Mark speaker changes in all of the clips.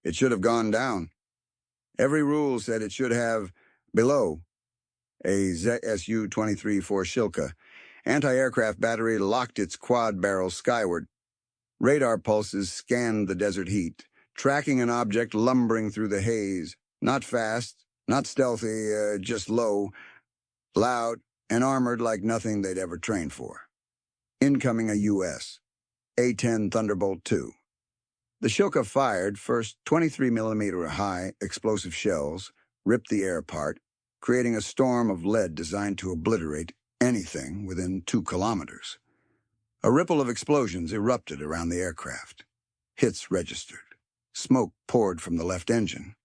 Speaker 1: It should have gone down. Every rule said it should have below a ZSU-23 for Shilka. Anti-aircraft battery locked its quad barrel skyward. Radar pulses scanned the desert heat, tracking an object lumbering through the haze. Not fast, not stealthy, just low, loud, and armored like nothing they'd ever trained for. Incoming a U.S. A-10 Thunderbolt II. The Shilka fired first 23mm high explosive shells, ripped the air apart, creating a storm of lead designed to obliterate anything within 2 kilometers. A ripple of explosions erupted around the aircraft. Hits registered. Smoke poured from the left engine.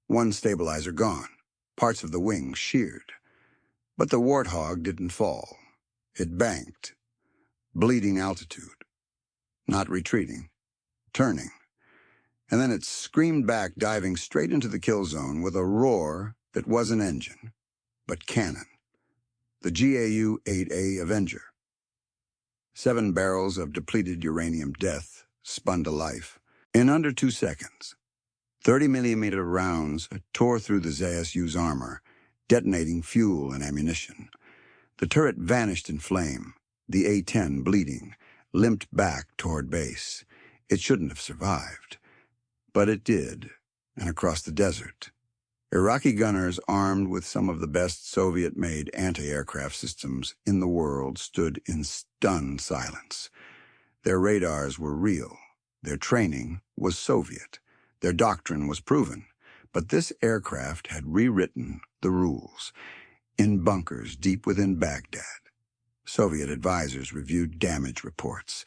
Speaker 1: One stabilizer gone. Parts of the wing sheared. But the Warthog didn't fall. It banked. Bleeding altitude. Not retreating. Turning. And then it screamed back, diving straight into the kill zone with a roar that wasn't engine, but cannon. The GAU-8A Avenger. 7 barrels of depleted uranium death spun to life. In under 2 seconds, 30mm rounds tore through the ZSU's armor, detonating fuel and ammunition. The turret vanished in flame, the A-10 bleeding, limped back toward base. It shouldn't have survived. But it did, and across the desert. Iraqi gunners armed with some of the best Soviet-made anti-aircraft systems in the world stood in stunned silence. Their radars were real. Their training was Soviet. Their doctrine was proven. But this aircraft had rewritten the rules. In bunkers deep within Baghdad, Soviet advisors reviewed damage reports.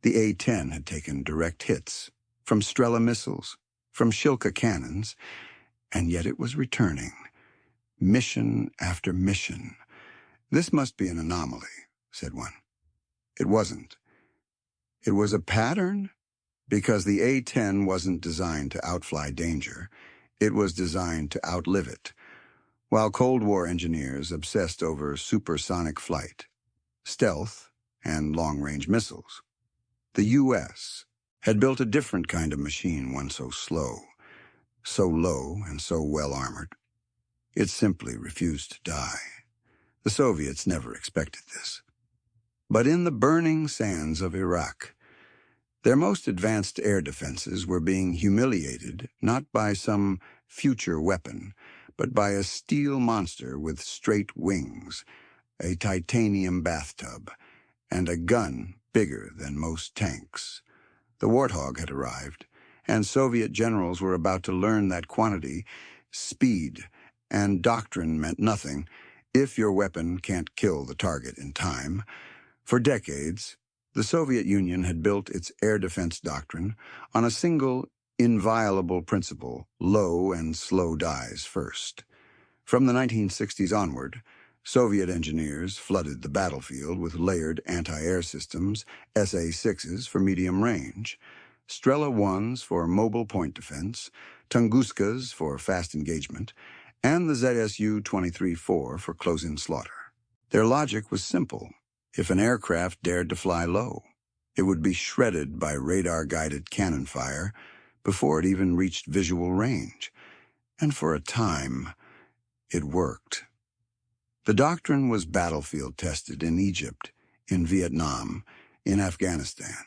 Speaker 1: The A-10 had taken direct hits from Strela missiles, from Shilka cannons, and yet it was returning. Mission after mission. This must be an anomaly, said one. It wasn't. It was a pattern, because the A-10 wasn't designed to outfly danger. It was designed to outlive it, while Cold War engineers obsessed over supersonic flight, stealth, and long-range missiles. The U.S. had built a different kind of machine, one so slow, so low, and so well-armored. It simply refused to die. The Soviets never expected this. But in the burning sands of Iraq, their most advanced air defenses were being humiliated not by some future weapon, but by a steel monster with straight wings, a titanium bathtub, and a gun bigger than most tanks. The Warthog had arrived, and Soviet generals were about to learn that quantity, speed, and doctrine meant nothing if your weapon can't kill the target in time. For decades, the Soviet Union had built its air defense doctrine on a single, inviolable principle: low and slow dies first. From the 1960s onward, Soviet engineers flooded the battlefield with layered anti-air systems, SA-6s for medium range, Strela 1s for mobile point defense, Tunguskas for fast engagement, and the ZSU-23-4 for close-in slaughter. Their logic was simple. If an aircraft dared to fly low, it would be shredded by radar-guided cannon fire before it even reached visual range. And for a time, it worked. The doctrine was battlefield-tested in Egypt, in Vietnam, in Afghanistan.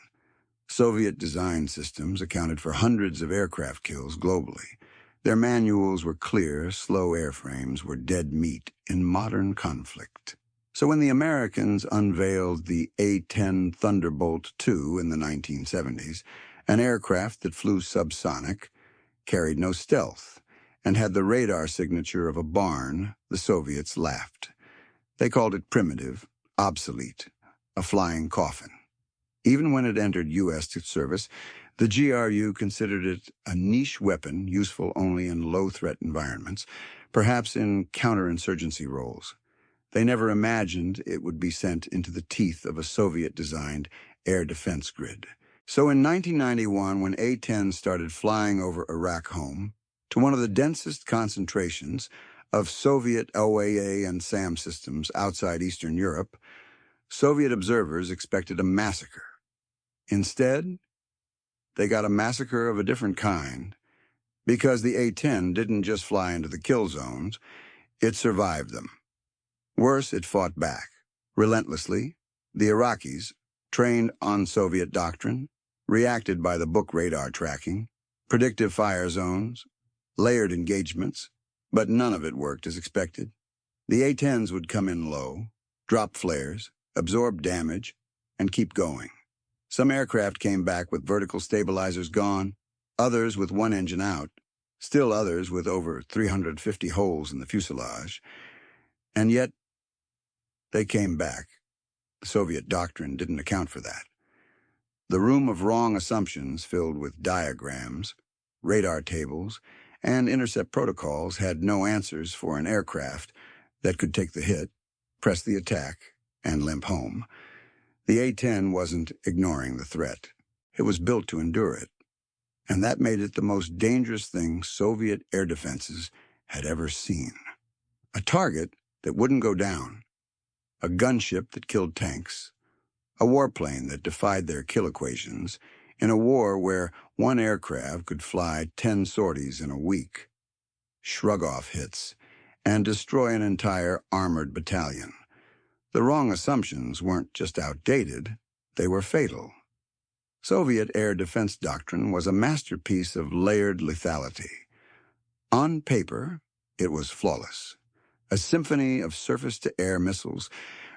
Speaker 1: Soviet design systems accounted for hundreds of aircraft kills globally. Their manuals were clear, slow airframes were dead meat in modern conflict. So when the Americans unveiled the A-10 Thunderbolt II in the 1970s, an aircraft that flew subsonic, carried no stealth, and had the radar signature of a barn, the Soviets laughed. They called it primitive, obsolete, a flying coffin. Even when it entered U.S. service, the GRU considered it a niche weapon useful only in low-threat environments, perhaps in counterinsurgency roles. They never imagined it would be sent into the teeth of a Soviet-designed air defense grid. So in 1991, when A-10 started flying over Iraq home, to one of the densest concentrations of Soviet OAA and SAM systems outside Eastern Europe, Soviet observers expected a massacre. Instead, they got a massacre of a different kind, Because the A-10 didn't just fly into the kill zones, it survived them. Worse, it fought back. Relentlessly, the Iraqis, trained on Soviet doctrine, reacted by the book radar tracking, predictive fire zones, layered engagements, but none of it worked as expected. The A-10s would come in low, drop flares, absorb damage, and keep going. Some aircraft came back with vertical stabilizers gone, others with one engine out, still others with over 350 holes in the fuselage. And yet, they came back. The Soviet doctrine didn't account for that. The room of wrong assumptions filled with diagrams, radar tables, and intercept protocols had no answers for an aircraft that could take the hit, press the attack, and limp home. The A-10 wasn't ignoring the threat. It was built to endure it. And that made it the most dangerous thing Soviet air defenses had ever seen. A target that wouldn't go down, a gunship that killed tanks, a warplane that defied their kill equations, in a war where one aircraft could fly 10 sorties in a week, shrug off hits, and destroy an entire armored battalion. The wrong assumptions weren't just outdated, they were fatal. Soviet air defense doctrine was a masterpiece of layered lethality. On paper, it was flawless. A symphony of surface-to-air missiles,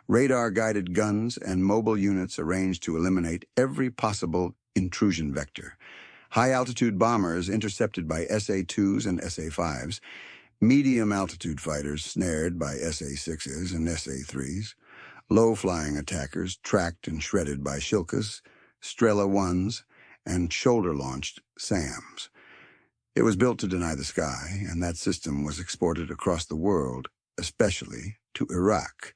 Speaker 1: radar-guided guns, and mobile units arranged to eliminate every possible intrusion vector. High-altitude bombers intercepted by SA-2s and SA-5s, medium-altitude fighters snared by SA-6s and SA-3s, low-flying attackers tracked and shredded by Shilkas, Strelas 1s, and shoulder-launched SAMs. It was built to deny the sky, and that system was exported across the world, especially to Iraq,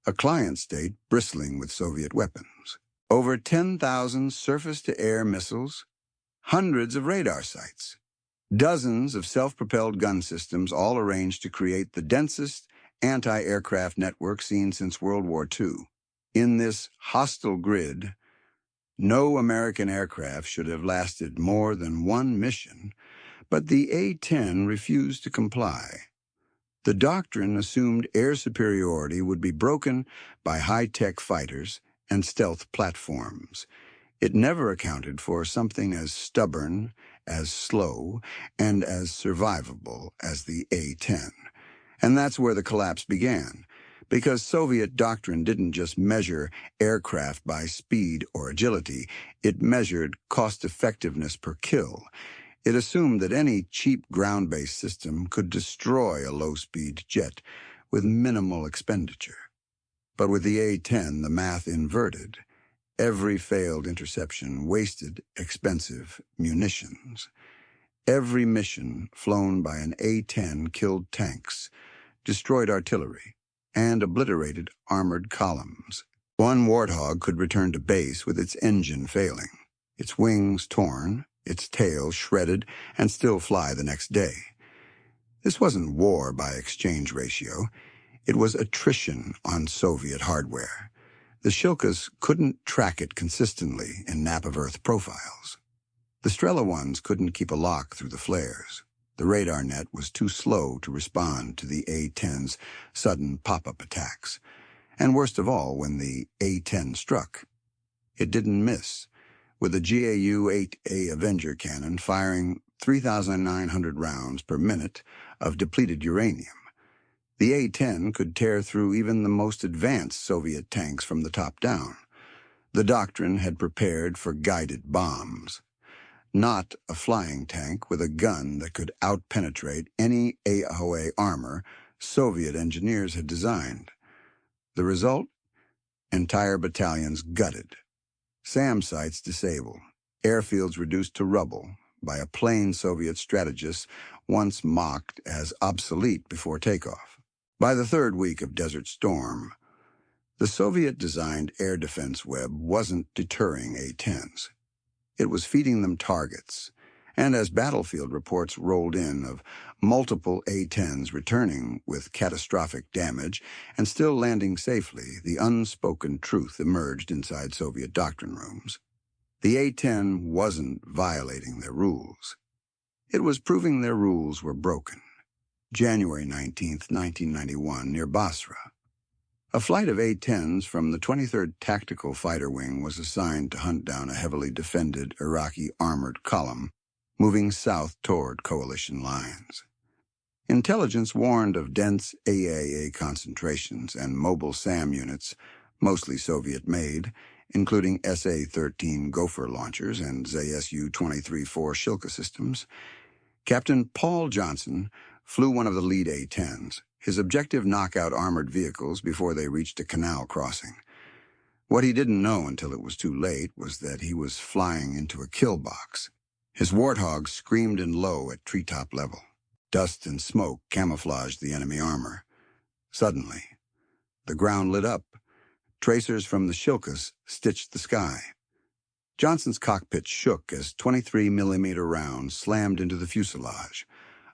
Speaker 1: a client state bristling with Soviet weapons. Over 10,000 surface-to-air missiles, hundreds of radar sites, dozens of self-propelled gun systems all arranged to create the densest anti-aircraft network seen since World War II. In this hostile grid, no American aircraft should have lasted more than one mission, but the A-10 refused to comply. The doctrine assumed air superiority would be broken by high-tech fighters and stealth platforms. It never accounted for something as stubborn, as slow, and as survivable as the A-10. And that's where the collapse began, because Soviet doctrine didn't just measure aircraft by speed or agility, it measured cost-effectiveness per kill. It assumed that any cheap ground-based system could destroy a low-speed jet with minimal expenditure. But with the A-10, the math inverted. Every failed interception wasted expensive munitions. Every mission flown by an A-10 killed tanks, destroyed artillery, and obliterated armored columns. One Warthog could return to base with its engine failing, its wings torn, its tail shredded, and still fly the next day. This wasn't war by exchange ratio. It was attrition on Soviet hardware. The Shilkas couldn't track it consistently in nap-of-earth profiles. The Strelas 1s couldn't keep a lock through the flares. The radar net was too slow to respond to the A-10's sudden pop-up attacks. And worst of all, when the A-10 struck, it didn't miss, with the GAU-8A Avenger cannon firing 3,900 rounds per minute of depleted uranium. The A-10 could tear through even the most advanced Soviet tanks from the top down. The doctrine had prepared for guided bombs, not a flying tank with a gun that could out-penetrate any AOA armor Soviet engineers had designed. The result? Entire battalions gutted. SAM sites disabled, airfields reduced to rubble by a plain Soviet strategist once mocked as obsolete before takeoff. By the third week of Desert Storm, the Soviet-designed air defense web wasn't deterring A-10s. It was feeding them targets, and as battlefield reports rolled in of multiple A-10s returning with catastrophic damage and still landing safely, the unspoken truth emerged inside Soviet doctrine rooms. The A-10 wasn't violating their rules. It was proving their rules were broken. January 19th, 1991, near Basra. A flight of A-10s from the 23rd Tactical Fighter Wing was assigned to hunt down a heavily defended Iraqi armored column moving south toward coalition lines. Intelligence warned of dense AAA concentrations and mobile SAM units, mostly Soviet-made, including SA-13 Gopher launchers and ZSU-23-4 Shilka systems. Captain Paul Johnson flew one of the lead A-10s, his objective knock out armored vehicles before they reached a canal crossing. What he didn't know until it was too late was that he was flying into a kill box. His Warthog screamed in low at treetop level. Dust and smoke camouflaged the enemy armor. Suddenly, the ground lit up. Tracers from the Shilkas stitched the sky. Johnson's cockpit shook as 23mm rounds slammed into the fuselage.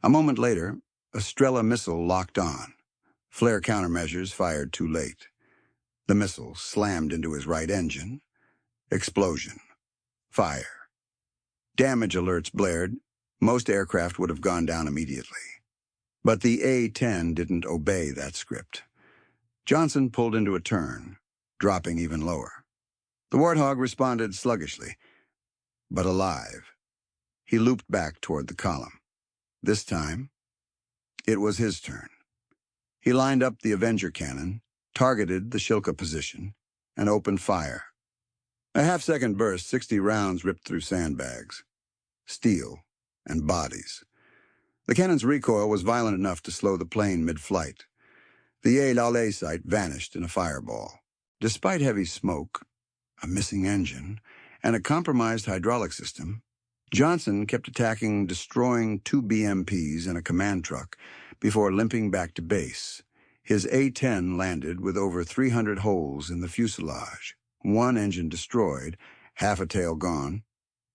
Speaker 1: A moment later, a Strela missile locked on. Flare countermeasures fired too late. The missile slammed into his right engine. Explosion. Fire. Damage alerts blared. Most aircraft would have gone down immediately. But the A-10 didn't obey that script. Johnson pulled into a turn, dropping even lower. The Warthog responded sluggishly, but alive. He looped back toward the column. This time, it was his turn. He lined up the Avenger cannon, targeted the Shilka position, and opened fire. A half-second burst, 60 rounds ripped through sandbags, steel, and bodies. The cannon's recoil was violent enough to slow the plane mid-flight. The A-Lale site vanished in a fireball. Despite heavy smoke, a missing engine, and a compromised hydraulic system, Johnson kept attacking, destroying 2 BMPs and a command truck before limping back to base. His A-10 landed with over 300 holes in the fuselage, 1 engine destroyed, half a tail gone,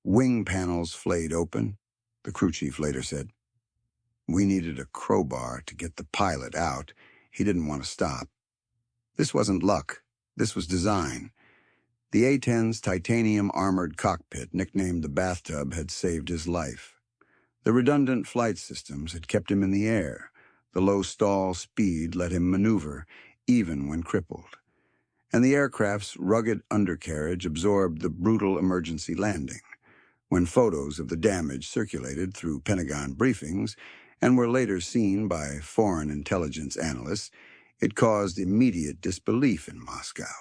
Speaker 1: wing panels flayed open. The crew chief later said, "We needed a crowbar to get the pilot out. He didn't want to stop." This wasn't luck. This was design. The A-10's titanium-armored cockpit, nicknamed the bathtub, had saved his life. The redundant flight systems had kept him in the air. The low stall speed let him maneuver, even when crippled. And the aircraft's rugged undercarriage absorbed the brutal emergency landing. When photos of the damage circulated through Pentagon briefings and were later seen by foreign intelligence analysts, it caused immediate disbelief in Moscow.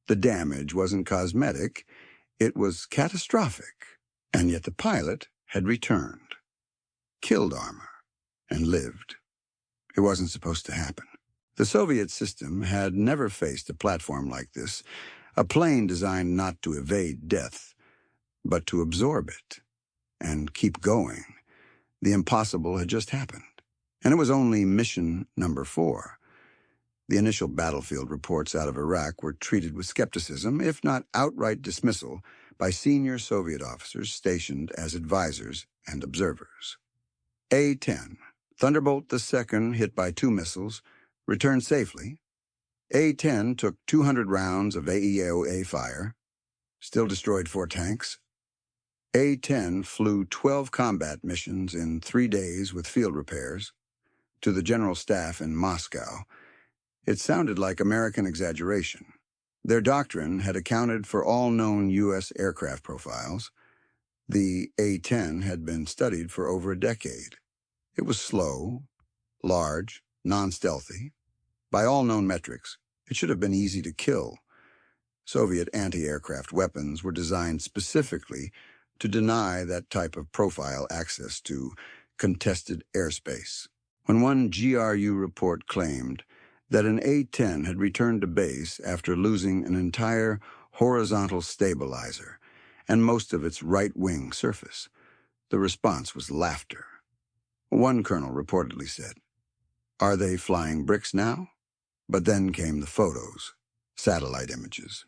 Speaker 1: The damage wasn't cosmetic, it was catastrophic, and yet the pilot had returned, killed armor, and lived. It wasn't supposed to happen. The Soviet system had never faced a platform like this, a plane designed not to evade death, but to absorb it and keep going. The impossible had just happened, and it was only mission number 4. The initial battlefield reports out of Iraq were treated with skepticism, if not outright dismissal, by senior Soviet officers stationed as advisors and observers. A-10, Thunderbolt II hit by 2 missiles, returned safely. A-10 took 200 rounds of AEOA fire, still destroyed 4 tanks. A-10 flew 12 combat missions in 3 days with field repairs. To the general staff in Moscow, it sounded like American exaggeration. Their doctrine had accounted for all known U.S. aircraft profiles. The A-10 had been studied for over a decade. It was slow, large, non-stealthy. By all known metrics, it should have been easy to kill. Soviet anti-aircraft weapons were designed specifically to deny that type of profile access to contested airspace. When one GRU report claimed that an A-10 had returned to base after losing an entire horizontal stabilizer and most of its right wing surface, the response was laughter. One colonel reportedly said, "Are they flying bricks now?" But then came the photos, satellite images,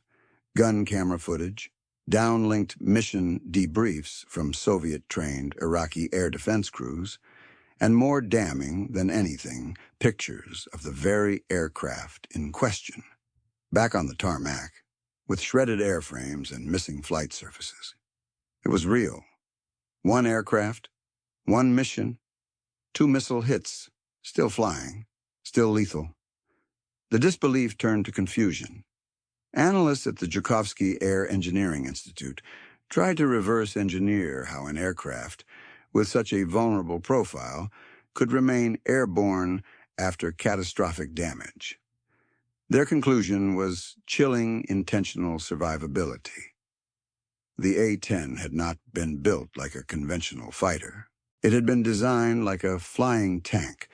Speaker 1: gun camera footage, downlinked mission debriefs from Soviet-trained Iraqi air defense crews, and more damning than anything, pictures of the very aircraft in question, back on the tarmac, with shredded airframes and missing flight surfaces. It was real. One aircraft, One mission, 2 missile hits, still flying, still lethal. The disbelief turned to confusion. Analysts at the Joukowsky Air Engineering Institute tried to reverse engineer how an aircraft, with such a vulnerable profile, could remain airborne after catastrophic damage. Their conclusion was chilling intentional survivability. The A-10 had not been built like a conventional fighter. It had been designed like a flying tank,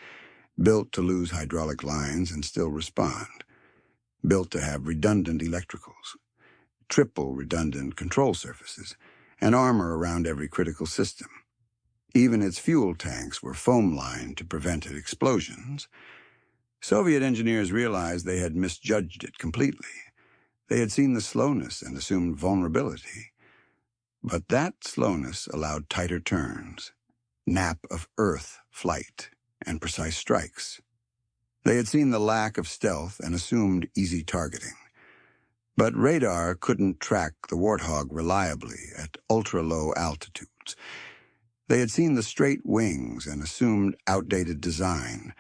Speaker 1: built to lose hydraulic lines and still respond, built to have redundant electricals, triple redundant control surfaces, and armor around every critical system. Even its fuel tanks were foam-lined to prevent explosions. Soviet engineers realized they had misjudged it completely. They had seen the slowness and assumed vulnerability. But that slowness allowed tighter turns, nap of Earth flight, and precise strikes. They had seen the lack of stealth and assumed easy targeting. But radar couldn't track the Warthog reliably at ultra-low altitudes. They had seen the straight wings and assumed outdated design.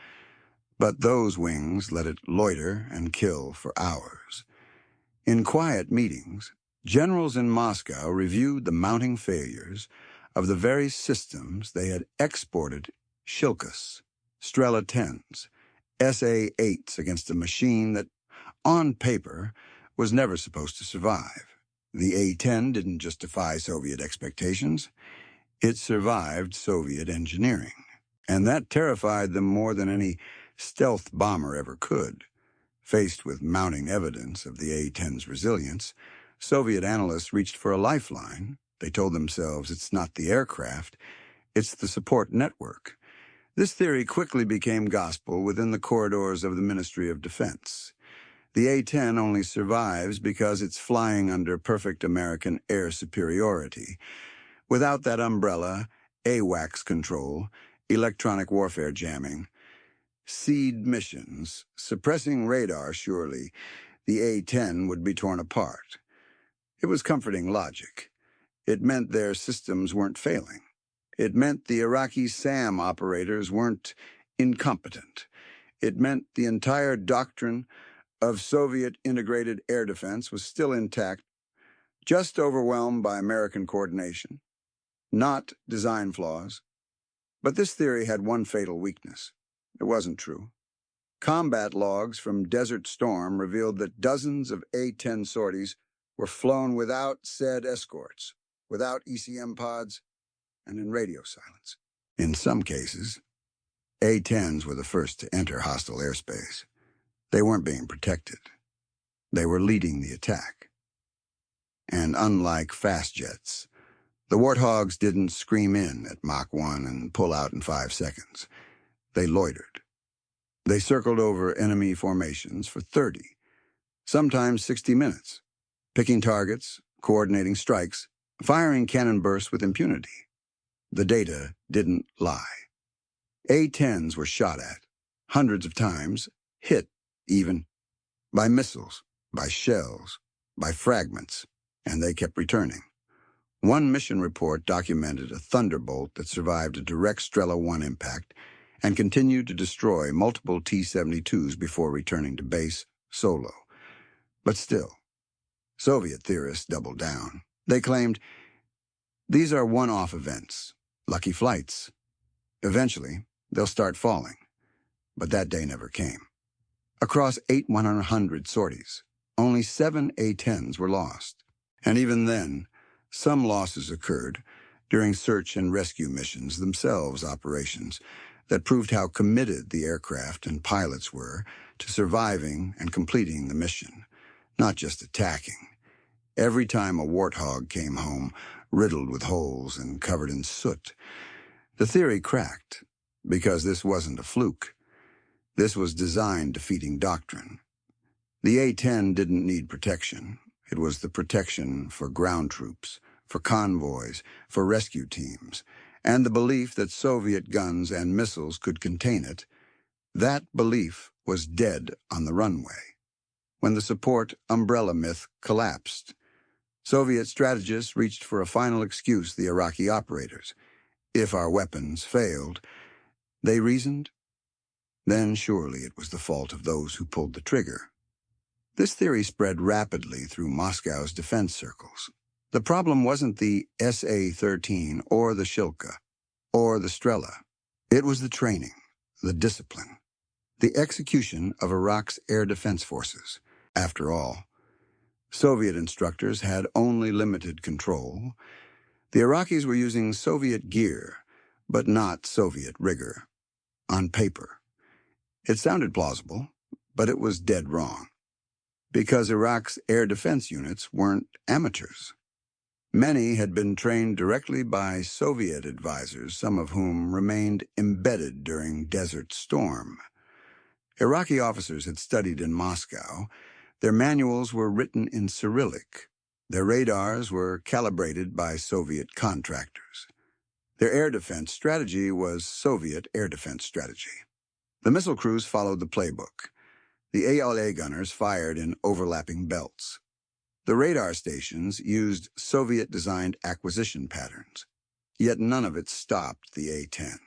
Speaker 1: But those wings let it loiter and kill for hours. In quiet meetings, generals in Moscow reviewed the mounting failures of the very systems they had exported Shilkas, Strela 10s, SA-8s against a machine that, on paper, was never supposed to survive. The A-10 didn't just defy Soviet expectations. It survived Soviet engineering. And that terrified them more than any stealth bomber ever could. Faced with mounting evidence of the A-10's resilience, Soviet analysts reached for a lifeline. They told themselves it's not the aircraft, it's the support network. This theory quickly became gospel within the corridors of the Ministry of Defense. The A-10 only survives because it's flying under perfect American air superiority. Without that umbrella, AWACS control, electronic warfare jamming, SEED missions, suppressing radar, surely, the A-10 would be torn apart. It was comforting logic. It meant their systems weren't failing. It meant the Iraqi SAM operators weren't incompetent. It meant the entire doctrine of Soviet integrated air defense was still intact, just overwhelmed by American coordination, not design flaws. But this theory had one fatal weakness. It wasn't true. Combat logs from Desert Storm revealed that dozens of A-10 sorties were flown without said escorts, without ECM pods, and in radio silence. In some cases, A-10s were the first to enter hostile airspace. They weren't being protected. They were leading the attack. And unlike fast jets, the Warthogs didn't scream in at Mach 1 and pull out in 5 seconds. They loitered. They circled over enemy formations for 30, sometimes 60 minutes, picking targets, coordinating strikes, firing cannon bursts with impunity. The data didn't lie. A-10s were shot at, hundreds of times, hit even, by missiles, by shells, by fragments, and they kept returning. One mission report documented a Thunderbolt that survived a direct Strela 1 impact and continued to destroy multiple T-72s before returning to base solo. But still, Soviet theorists doubled down. They claimed, these are one-off events, lucky flights. Eventually, they'll start falling. But that day never came. Across 8,100 sorties, only 7 A-10s were lost. And even then, some losses occurred during search and rescue missions, themselves operations, that proved how committed the aircraft and pilots were to surviving and completing the mission, not just attacking. Every time a Warthog came home, riddled with holes and covered in soot, the theory cracked, because this wasn't a fluke. This was design-defeating doctrine. The A-10 didn't need protection. It was the protection for ground troops, for convoys, for rescue teams, and the belief that Soviet guns and missiles could contain it. That belief was dead on the runway. When the support umbrella myth collapsed, Soviet strategists reached for a final excuse: the Iraqi operators. If our weapons failed, they reasoned, then surely it was the fault of those who pulled the trigger. This theory spread rapidly through Moscow's defense circles. The problem wasn't the SA-13 or the Shilka or the Strela. It was the training, the discipline, the execution of Iraq's air defense forces. After all, Soviet instructors had only limited control. The Iraqis were using Soviet gear, but not Soviet rigor. On paper, it sounded plausible, but it was dead wrong, because Iraq's air defense units weren't amateurs. Many had been trained directly by Soviet advisors, some of whom remained embedded during Desert Storm. Iraqi officers had studied in Moscow. Their manuals were written in Cyrillic. Their radars were calibrated by Soviet contractors. Their air defense strategy was Soviet air defense strategy. The missile crews followed the playbook. The A-10 gunners fired in overlapping belts. The radar stations used Soviet-designed acquisition patterns, yet none of it stopped the A-10.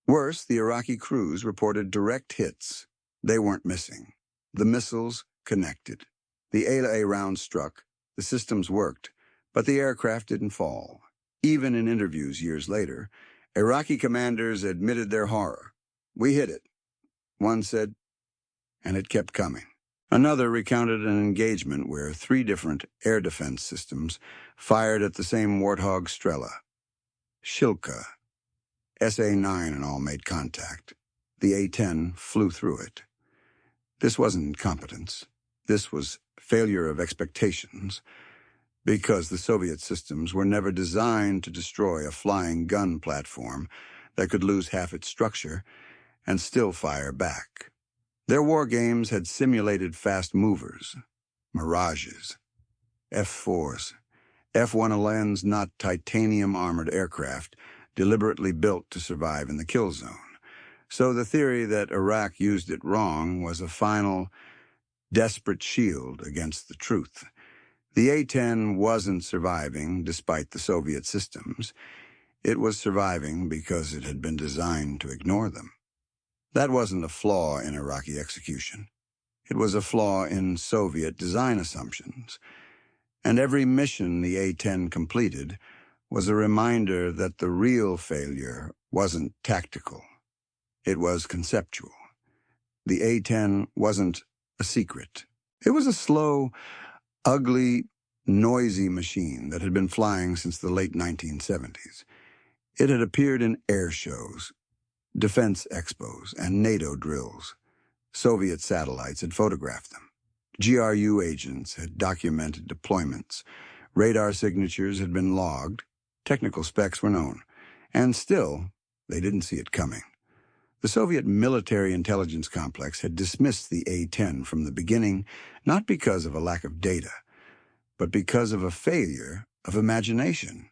Speaker 1: Worse, the Iraqi crews reported direct hits. They weren't missing. The missiles connected. The A-10 round struck. The systems worked, but the aircraft didn't fall. Even in interviews years later, Iraqi commanders admitted their horror. "We hit it," one said, and it kept coming. Another recounted an engagement where 3 different air defense systems fired at the same Warthog Strela. Shilka, SA-9 and all made contact. The A-10 flew through it. This wasn't incompetence. This was failure of expectations, because the Soviet systems were never designed to destroy a flying gun platform that could lose half its structure and still fire back. Their war games had simulated fast movers, Mirages, F-4s, F-111s, not titanium-armored aircraft deliberately built to survive in the kill zone. So the theory that Iraq used it wrong was a final, desperate shield against the truth. The A-10 wasn't surviving despite the Soviet systems. It was surviving because it had been designed to ignore them. That wasn't a flaw in Iraqi execution. It was a flaw in Soviet design assumptions. And every mission the A-10 completed was a reminder that the real failure wasn't tactical. It was conceptual. The A-10 wasn't a secret. It was a slow, ugly, noisy machine that had been flying since the late 1970s. It had appeared in air shows, defense expos, and NATO drills. Soviet satellites had photographed them. GRU agents had documented deployments. Radar signatures had been logged. Technical specs were known. And still, they didn't see it coming. The Soviet military intelligence complex had dismissed the A-10 from the beginning, not because of a lack of data, but because of a failure of imagination.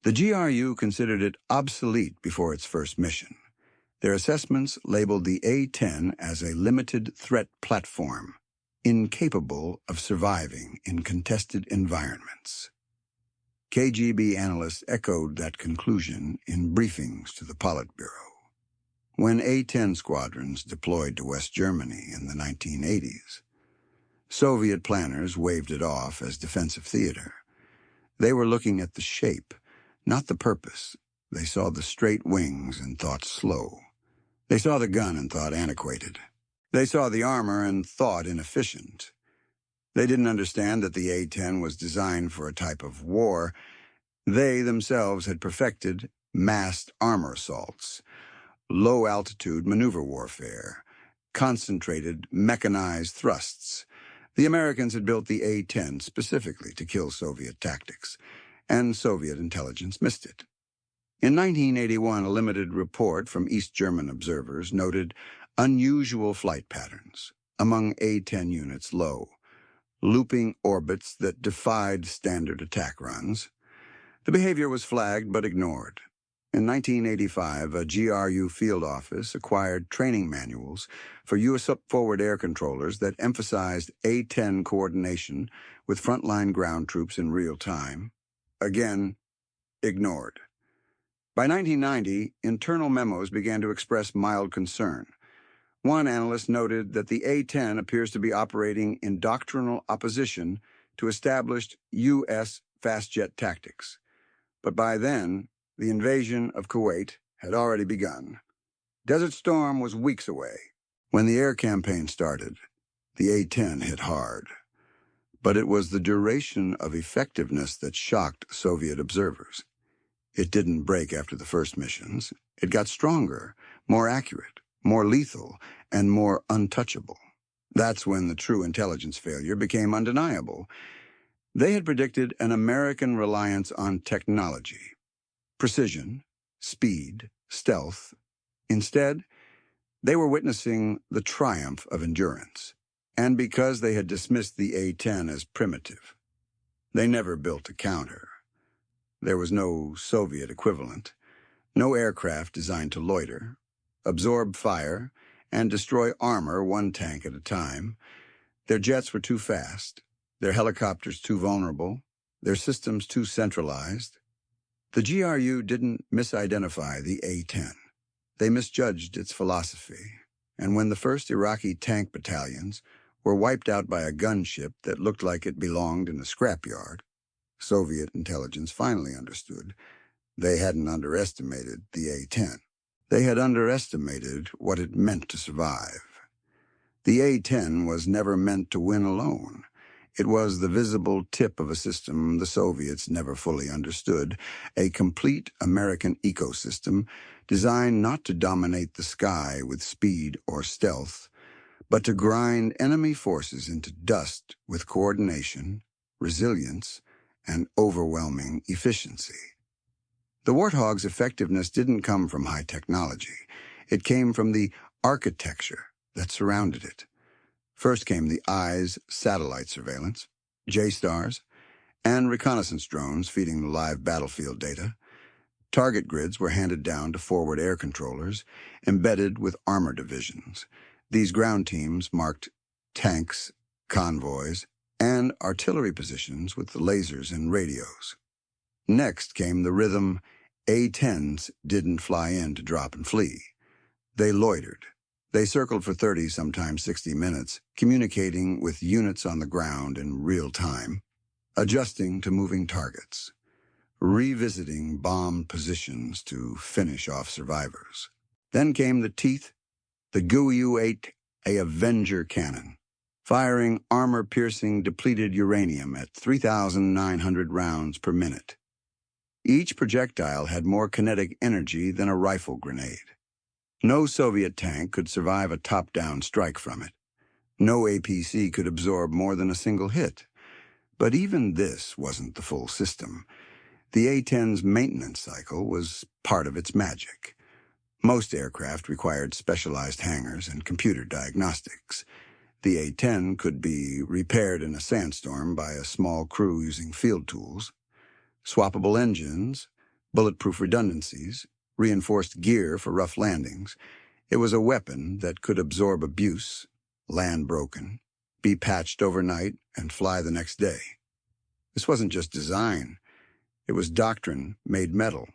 Speaker 1: The GRU considered it obsolete before its first mission. Their assessments labeled the A-10 as a limited threat platform, incapable of surviving in contested environments. KGB analysts echoed that conclusion in briefings to the Politburo. When A-10 squadrons deployed to West Germany in the 1980s, Soviet planners waved it off as defensive theater. They were looking at the shape, not the purpose. They saw the straight wings and thought slow. They saw the gun and thought antiquated. They saw the armor and thought inefficient. They didn't understand that the A-10 was designed for a type of war. They themselves had perfected massed armor assaults, low-altitude maneuver warfare, concentrated mechanized thrusts. The Americans had built the A-10 specifically to kill Soviet tactics, and Soviet intelligence missed it. In 1981, a limited report from East German observers noted unusual flight patterns among A-10 units low, looping orbits that defied standard attack runs. The behavior was flagged but ignored. In 1985, a GRU field office acquired training manuals for U.S. forward air controllers that emphasized A-10 coordination with frontline ground troops in real time. Again, ignored. By 1990, internal memos began to express mild concern. One analyst noted that the A-10 appears to be operating in doctrinal opposition to established U.S. fast jet tactics. But by then, the invasion of Kuwait had already begun. Desert Storm was weeks away. When the air campaign started, the A-10 hit hard. But it was the duration of effectiveness that shocked Soviet observers. It didn't break after the first missions. It got stronger, more accurate, more lethal, and more untouchable. That's when the true intelligence failure became undeniable. They had predicted an American reliance on technology, precision, speed, stealth. Instead, they were witnessing the triumph of endurance. And because they had dismissed the A-10 as primitive, they never built a counter. There was no Soviet equivalent, no aircraft designed to loiter, absorb fire, and destroy armor one tank at a time. Their jets were too fast, their helicopters too vulnerable, their systems too centralized. The GRU didn't misidentify the A-10. They misjudged its philosophy, and when the first Iraqi tank battalions were wiped out by a gunship that looked like it belonged in a scrapyard, Soviet intelligence finally understood they hadn't underestimated the A-10. They had underestimated what it meant to survive. The A-10 was never meant to win alone. It was the visible tip of a system the Soviets never fully understood, a complete American ecosystem designed not to dominate the sky with speed or stealth, but to grind enemy forces into dust with coordination, resilience, and overwhelming efficiency. The Warthog's effectiveness didn't come from high technology. It came from the architecture that surrounded it. First came the EYES satellite surveillance, J-STARS, and reconnaissance drones feeding the live battlefield data. Target grids were handed down to forward air controllers, embedded with armor divisions. These ground teams marked tanks, convoys, and artillery positions with the lasers and radios. Next came the rhythm. A-10s didn't fly in to drop and flee. They loitered. They circled for 30, sometimes 60 minutes, communicating with units on the ground in real time, adjusting to moving targets, revisiting bombed positions to finish off survivors. Then came the teeth, the GU-8, a Avenger cannon, firing armor-piercing depleted uranium at 3,900 rounds per minute. Each projectile had more kinetic energy than a rifle grenade. No Soviet tank could survive a top-down strike from it. No APC could absorb more than a single hit. But even this wasn't the full system. The A-10's maintenance cycle was part of its magic. Most aircraft required specialized hangars and computer diagnostics. The A-10 could be repaired in a sandstorm by a small crew using field tools. Swappable engines, bulletproof redundancies, reinforced gear for rough landings. It was a weapon that could absorb abuse, land broken, be patched overnight, and fly the next day. This wasn't just design. It was doctrine made metal.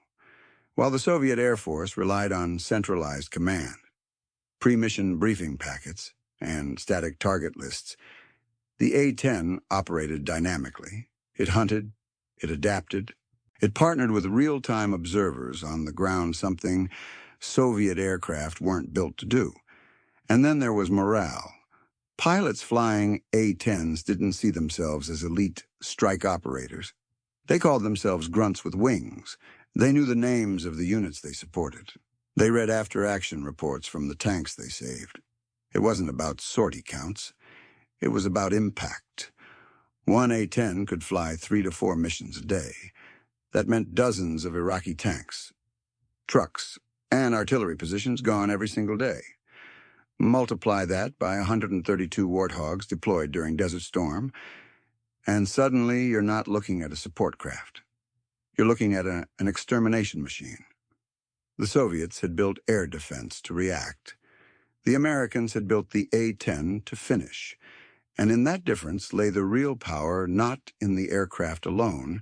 Speaker 1: While the Soviet Air Force relied on centralized command, pre-mission briefing packets, and static target lists, the A-10 operated dynamically. It hunted, it adapted, it partnered with real-time observers on the ground, something Soviet aircraft weren't built to do. And then there was morale. Pilots flying A-10s didn't see themselves as elite strike operators. They called themselves grunts with wings. They knew the names of the units they supported. They read after-action reports from the tanks they saved. It wasn't about sortie counts. It was about impact. One A-10 could fly 3 to 4 missions a day. That meant dozens of Iraqi tanks, trucks, and artillery positions gone every single day. Multiply that by 132 Warthogs deployed during Desert Storm, and suddenly you're not looking at a support craft. You're looking at an extermination machine. The Soviets had built air defense to react. The Americans had built the A-10 to finish. And in that difference lay the real power, not in the aircraft alone,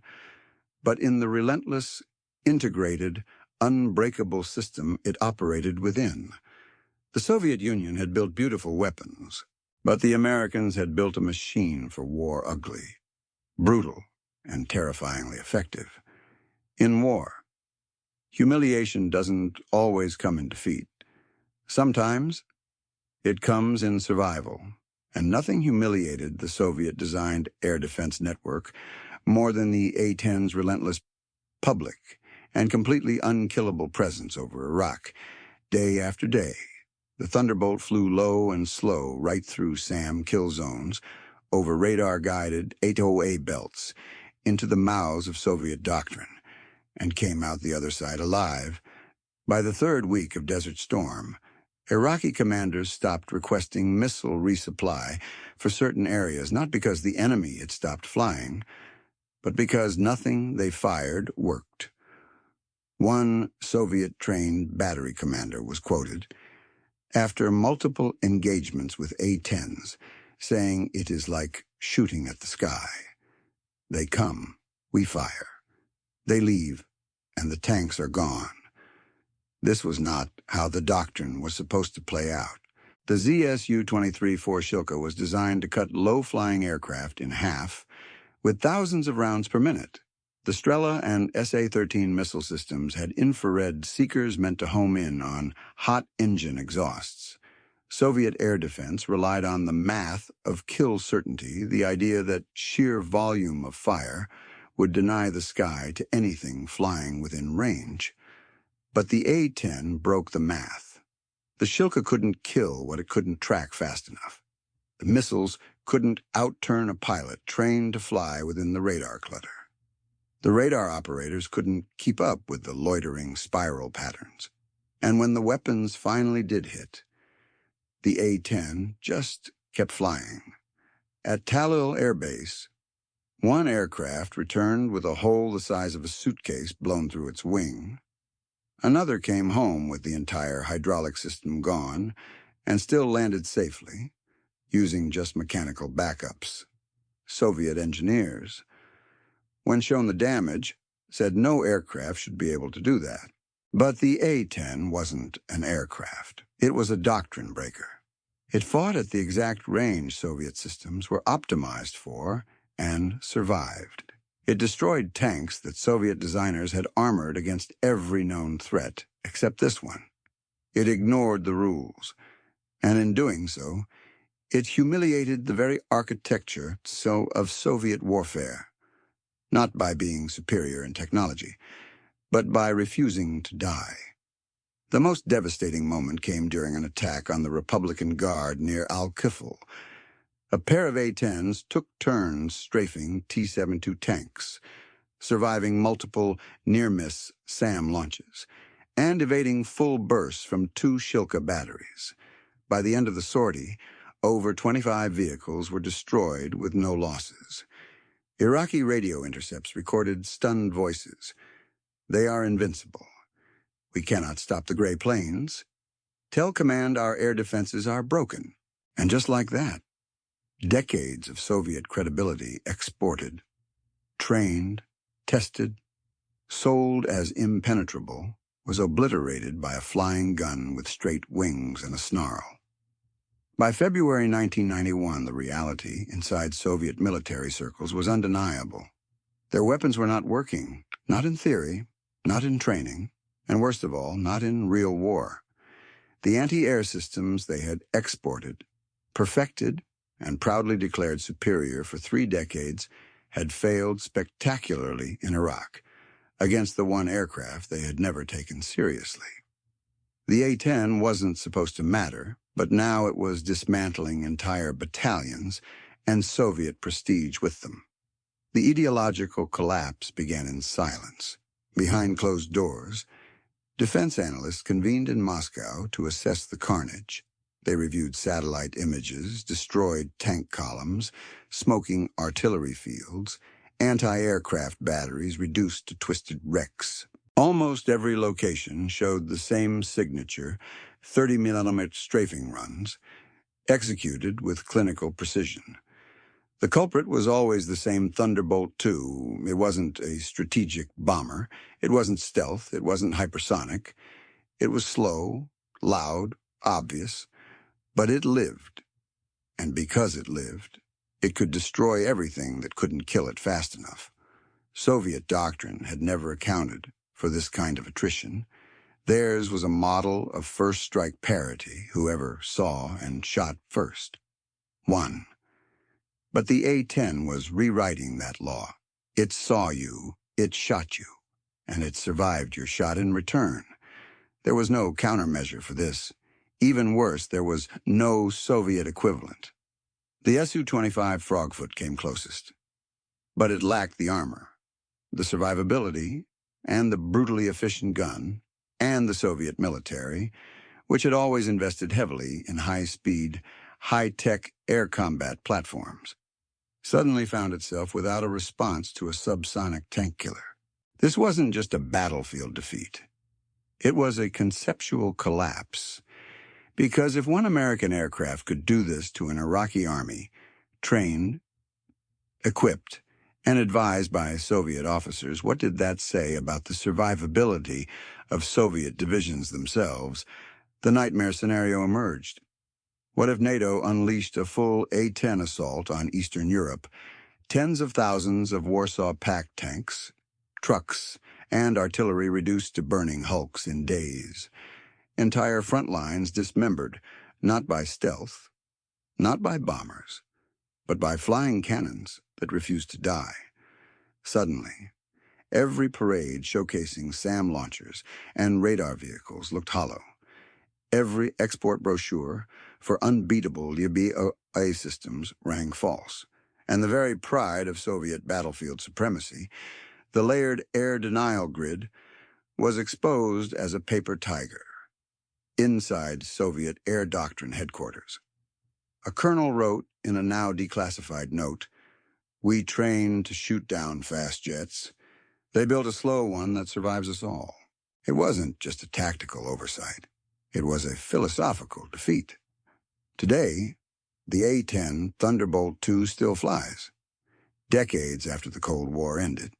Speaker 1: but in the relentless, integrated, unbreakable system it operated within. The Soviet Union had built beautiful weapons, but the Americans had built a machine for war ugly, brutal, and terrifyingly effective. In war, humiliation doesn't always come in defeat. Sometimes it comes in survival, and nothing humiliated the Soviet-designed air defense network more than the A-10's relentless public and completely unkillable presence over Iraq. Day after day, the Thunderbolt flew low and slow right through SAM kill zones, over radar-guided A-10 belts, into the mouths of Soviet doctrine, and came out the other side alive. By the third week of Desert Storm, Iraqi commanders stopped requesting missile resupply for certain areas, not because the enemy had stopped flying, but because nothing they fired worked. One Soviet-trained battery commander was quoted, after multiple engagements with A-10s, saying it is like shooting at the sky. They come, we fire. They leave, and the tanks are gone. This was not how the doctrine was supposed to play out. The ZSU-23 Shilka was designed to cut low-flying aircraft in half with thousands of rounds per minute. The Strela and SA-13 missile systems had infrared seekers meant to home in on hot engine exhausts. Soviet air defense relied on the math of kill certainty, the idea that sheer volume of fire would deny the sky to anything flying within range. But the A-10 broke the math. The Shilka couldn't kill what it couldn't track fast enough. The missiles couldn't outturn a pilot trained to fly within the radar clutter. The radar operators couldn't keep up with the loitering spiral patterns. And when the weapons finally did hit, the A-10 just kept flying. At Talil Air Base, one aircraft returned with a hole the size of a suitcase blown through its wing. Another came home with the entire hydraulic system gone and still landed safely, using just mechanical backups. Soviet engineers, when shown the damage, said no aircraft should be able to do that. But the A-10 wasn't an aircraft. It was a doctrine breaker. It fought at the exact range Soviet systems were optimized for and survived. It destroyed tanks that Soviet designers had armored against every known threat except this one. It ignored the rules, and in doing so, it humiliated the very architecture of Soviet warfare, not by being superior in technology, but by refusing to die. The most devastating moment came during an attack on the Republican Guard near Al-Kifl. A pair of A-10s took turns strafing T-72 tanks, surviving multiple near-miss SAM launches, and evading full bursts from 2 Shilka batteries. By the end of the sortie, over 25 vehicles were destroyed with no losses. Iraqi radio intercepts recorded stunned voices. They are invincible. We cannot stop the gray planes. Tell command our air defenses are broken. And just like that, decades of Soviet credibility exported, trained, tested, sold as impenetrable, was obliterated by a flying gun with straight wings and a snarl. By February 1991, the reality inside Soviet military circles was undeniable. Their weapons were not working, not in theory, not in training, and worst of all, not in real war. The anti-air systems they had exported, perfected, and proudly declared superior for 3 decades had failed spectacularly in Iraq, against the one aircraft they had never taken seriously. The A-10 wasn't supposed to matter, but now it was dismantling entire battalions and Soviet prestige with them. The ideological collapse began in silence. Behind closed doors, defense analysts convened in Moscow to assess the carnage. They reviewed satellite images, destroyed tank columns, smoking artillery fields, anti-aircraft batteries reduced to twisted wrecks. Almost every location showed the same signature, 30mm strafing runs, executed with clinical precision. The culprit was always the same Thunderbolt II. It wasn't a strategic bomber. It wasn't stealth. It wasn't hypersonic. It was slow, loud, obvious, but it lived. And because it lived, it could destroy everything that couldn't kill it fast enough. Soviet doctrine had never accounted for this kind of attrition. Theirs was a model of first-strike parity, whoever saw and shot first. Won. But the A-10 was rewriting that law. It saw you, it shot you, and it survived your shot in return. There was no countermeasure for this. Even worse, there was no Soviet equivalent. The Su-25 Frogfoot came closest, but it lacked the armor, the survivability, and the brutally efficient gun, and the Soviet military, which had always invested heavily in high-speed, high-tech air combat platforms, suddenly found itself without a response to a subsonic tank killer. This wasn't just a battlefield defeat. It was a conceptual collapse, because if one American aircraft could do this to an Iraqi army, trained, equipped, and advised by Soviet officers, what did that say about the survivability of Soviet divisions themselves? The nightmare scenario emerged. What if NATO unleashed a full A-10 assault on Eastern Europe, tens of thousands of Warsaw Pact tanks, trucks, and artillery reduced to burning hulks in days, entire front lines dismembered, not by stealth, not by bombers, but by flying cannons that refused to die? Suddenly, every parade showcasing SAM launchers and radar vehicles looked hollow. Every export brochure for unbeatable UBA systems rang false, and the very pride of Soviet battlefield supremacy, the layered air denial grid, was exposed as a paper tiger inside Soviet air doctrine headquarters. A colonel wrote in a now declassified note, "We train to shoot down fast jets. They built a slow one that survives us all." It wasn't just a tactical oversight. It was a philosophical defeat. Today, the A-10 Thunderbolt II still flies, decades after the Cold War ended,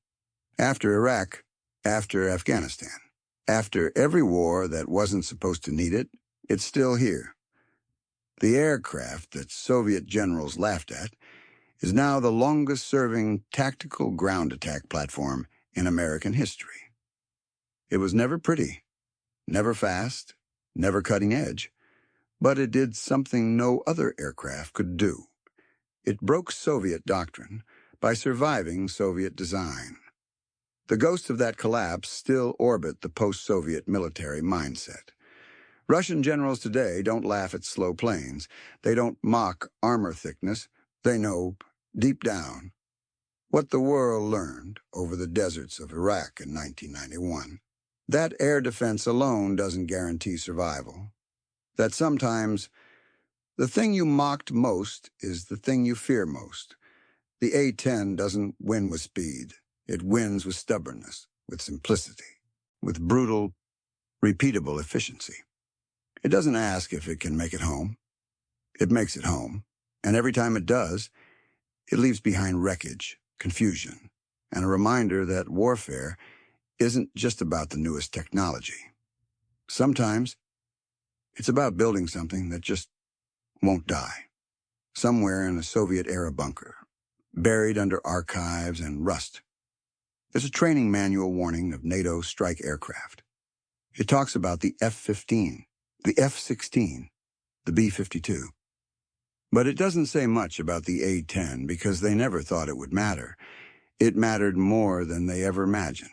Speaker 1: after Iraq, after Afghanistan, after every war that wasn't supposed to need it. It's still here. The aircraft that Soviet generals laughed at is now the longest-serving tactical ground attack platform in American history. It was never pretty, never fast, never cutting edge, but it did something no other aircraft could do. It broke Soviet doctrine by surviving Soviet design. The ghosts of that collapse still orbit the post-Soviet military mindset. Russian generals today don't laugh at slow planes. They don't mock armor thickness. They know, deep down, what the world learned over the deserts of Iraq in 1991. That air defense alone doesn't guarantee survival. That sometimes the thing you mocked most is the thing you fear most. The A-10 doesn't win with speed. It wins with stubbornness, with simplicity, with brutal, repeatable efficiency. It doesn't ask if it can make it home. It makes it home, and every time it does, it leaves behind wreckage, confusion, and a reminder that warfare isn't just about the newest technology. Sometimes it's about building something that just won't die, somewhere in a Soviet-era bunker, buried under archives and rust. There's a training manual warning of NATO strike aircraft. It talks about the F-15, the F-16, the B-52. But it doesn't say much about the A-10 because they never thought it would matter. It mattered more than they ever imagined.